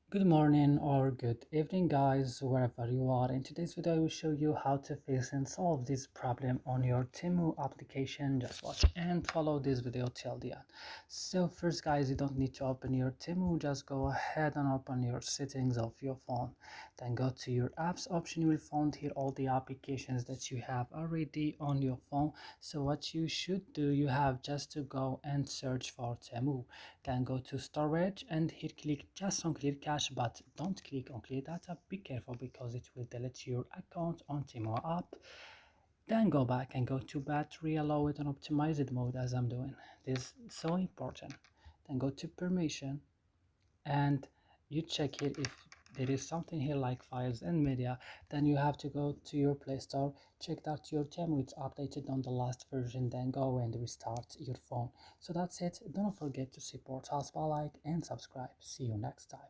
Good morning or good evening, guys, wherever you are. In today's video, I will show you how to fix and solve this problem on your Temu application. Just watch and follow this video till the end. So first, guys, you don't need to open your Temu. Just go ahead and open your settings of your phone. Then go to your apps option. You will find here all the applications that you have already on your phone. So what you should do, you have just to go and search for Temu. Then go to storage and here click just on clear cache, but don't click on clear data. Be careful because it will delete your account on Temu app. Then go back and go to battery, allow it on optimized mode as I'm doing. This is so important. Then go to permission and you check here if there is something here like files and media. Then you have to go to your Play Store, check that your Temu is updated on the last version, then go and restart your phone. So that's it. Don't forget to support us by like and subscribe. See you next time.